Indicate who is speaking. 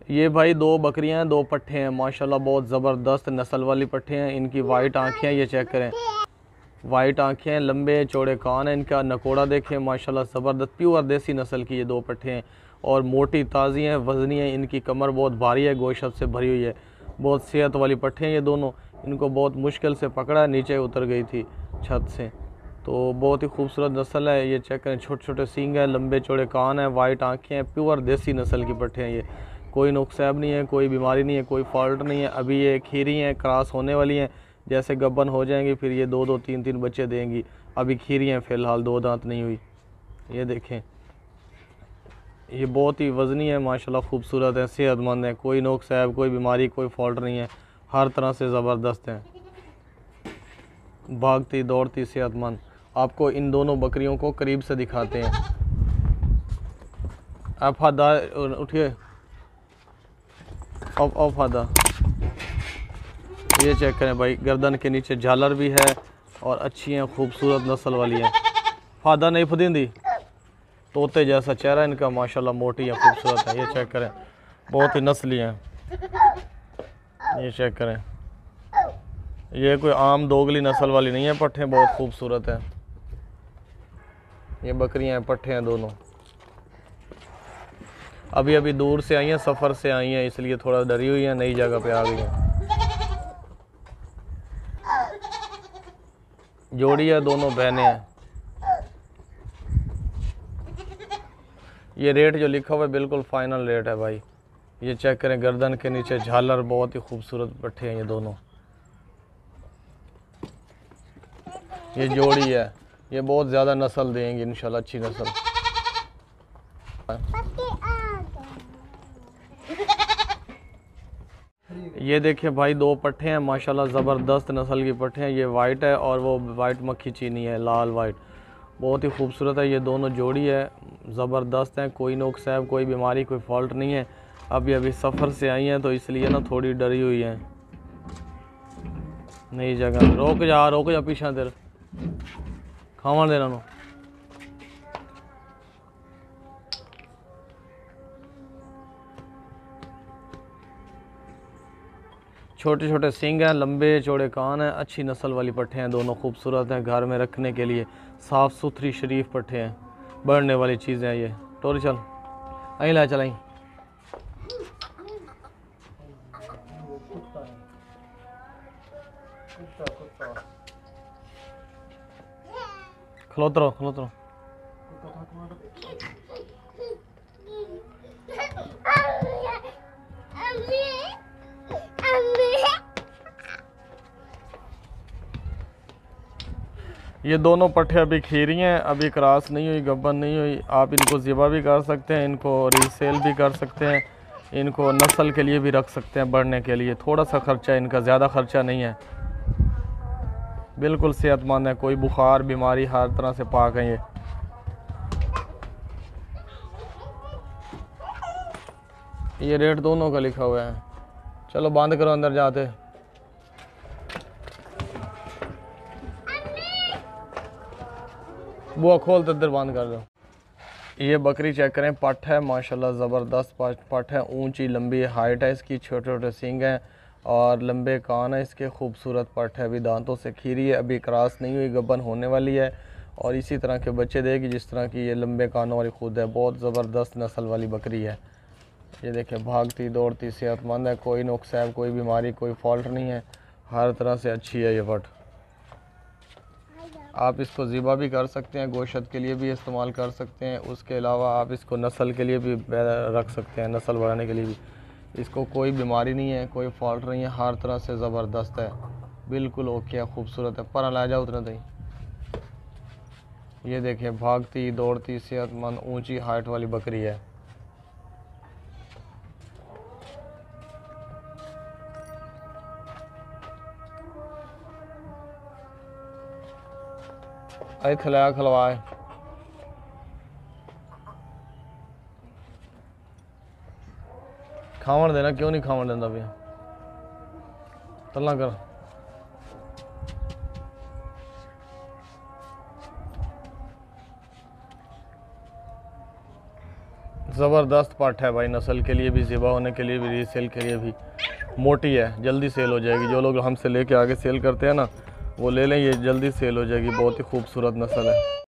Speaker 1: ये भाई दो बकरियां हैं, दो पट्ठे हैं माशाल्लाह, बहुत ज़बरदस्त नस्ल वाली पट्ठे हैं। इनकी वाइट आँखें हैं, ये चेक करें, वाइट आँखें हैं, लंबे चौड़े कान हैं, इनका नकोड़ा देखें माशाल्लाह ज़बरदस्त प्योर देसी नस्ल की ये दो पट्ठे हैं और मोटी ताज़ी हैं, वज़नी हैं। इनकी कमर बहुत भारी है, गोश्त से भरी हुई है, बहुत सेहत वाली पट्ठे हैं ये दोनों। इनको बहुत मुश्किल से पकड़ा, नीचे उतर गई थी छत से। तो बहुत ही खूबसूरत नस्ल है, ये चेक करें, छोटे छोटे सींग हैं, लंबे चौड़े कान हैं, वाइट आँखें हैं, प्योर देसी नस्ल की पट्ठे हैं ये। कोई नुकसैब नहीं है, कोई बीमारी नहीं है, कोई फॉल्ट नहीं है। अभी ये खीरी हैं, क्रॉस होने वाली हैं, जैसे गब्बन हो जाएंगी फिर ये दो दो तीन तीन बच्चे देंगी। अभी खीरी हैं फ़िलहाल, दो दांत नहीं हुई। ये देखें, ये बहुत ही वज़नी है माशाल्लाह, खूबसूरत है, सेहतमंद है, कोई नुकसैब, कोई बीमारी, कोई फॉल्ट नहीं है, हर तरह से ज़बरदस्त है, भागती दौड़ती सेहतमंद। आपको इन दोनों बकरियों को करीब से दिखाते हैं। आप हादा उठिए, ऑफ हादा। ये चेक करें भाई, गर्दन के नीचे झालर भी है और अच्छी हैं, खूबसूरत नस्ल वाली हैं। फादा नहीं फदिंदी, तोते जैसा चेहरा इनका माशाल्लाह, मोटी है, खूबसूरत है। ये चेक करें, बहुत ही नस्ली हैं। ये चेक करें, ये कोई आम दोगली नस्ल वाली नहीं है, पट्ठे बहुत खूबसूरत हैं। ये बकरियां हैं, पट्ठे हैं दोनों। अभी अभी दूर से आई हैं, सफ़र से आई हैं, इसलिए थोड़ा डरी हुई हैं, नई जगह पे आ गई हैं। जोड़ी है, दोनों बहनें हैं। ये रेट जो लिखा हुआ है बिल्कुल फ़ाइनल रेट है भाई। ये चेक करें, गर्दन के नीचे झालर, बहुत ही खूबसूरत पट्ठे हैं ये दोनों। ये जोड़ी है, ये बहुत ज़्यादा नस्ल देंगी इंशाल्लाह, अच्छी नस्ल। ये देखिए भाई, दो पट्ठे हैं माशाल्लाह, ज़बरदस्त नस्ल की पट्ठे हैं। ये वाइट है और वो वाइट मक्खी चीनी है, लाल वाइट, बहुत ही खूबसूरत है। ये दोनों जोड़ी है, ज़बरदस्त हैं, कोई नुकसैब, कोई बीमारी, कोई फॉल्ट नहीं है। अभी अभी सफ़र से आई हैं तो इसलिए ना थोड़ी डरी हुई हैं, नई जगह। रोक जा पीछा तेरे, खावा देना नो। छोटे छोटे सींग हैं, लंबे चौड़े कान हैं, अच्छी नस्ल वाली पट्ठे हैं दोनों, खूबसूरत हैं, घर में रखने के लिए साफ़ सुथरी शरीफ पट्ठे हैं, बढ़ने वाली चीज़ें हैं ये। टोरी चल, अहीं ला चल, अहीं खलोतरो खलोतरो। ये दोनों पट्ठे अभी खीरी हैं, अभी क्रॉस नहीं हुई, गब्बन नहीं हुई। आप इनको ज़िबा भी कर सकते हैं, इनको रीसेल भी कर सकते हैं, इनको नस्ल के लिए भी रख सकते हैं, बढ़ने के लिए। थोड़ा सा ख़र्चा इनका, ज़्यादा ख़र्चा नहीं है, बिल्कुल सेहतमंद है, कोई बुखार बीमारी हर तरह से पाक है ये। ये रेट दोनों का लिखा हुआ है। चलो बंद करो, अंदर जाते। बुआ खोल तो इधर बंद कर दो। ये बकरी चेक करें, पट है माशाल्लाह, ज़बरदस्त पट है, ऊंची लंबी हाइट है इसकी, छोटे छोटे सींग हैं और लंबे कान है इसके, खूबसूरत पट है। अभी दांतों से खीरी है, अभी क्रॉस नहीं हुई, गब्बन होने वाली है और इसी तरह के बच्चे देगी जिस तरह की ये लंबे कानों वाली खुद है। बहुत ज़बरदस्त नस्ल वाली बकरी है। ये देखें, भागती दौड़ती सेहतमंद है, कोई नुकसैब, कोई बीमारी, कोई फॉल्ट नहीं है, हर तरह से अच्छी है ये पट। आप इसको ज़िबा भी कर सकते हैं, गोश्त के लिए भी इस्तेमाल कर सकते हैं। उसके अलावा आप इसको नस्ल के लिए भी रख सकते हैं, नस्ल बढ़ाने के लिए भी। इसको कोई बीमारी नहीं है, कोई फॉल्ट नहीं है, हर तरह से ज़बरदस्त है, बिल्कुल ओके है, खूबसूरत है। पर ला जाओ उतना दही। ये देखें, भागती दौड़ती सेहतमंद ऊंची हाइट वाली बकरी है। अरे खिलाया खिलवाए, खावन देना, क्यों नहीं खावन देता भैया, तल्ला कर। ज़बरदस्त पट है भाई, नस्ल के लिए भी, ज़िबा होने के लिए भी, रीसेल के लिए भी। मोटी है, जल्दी सेल हो जाएगी। जो लोग हमसे लेके आगे सेल करते हैं ना, वो ले लें, ये जल्दी सेल हो जाएगी। बहुत ही खूबसूरत नस्ल है।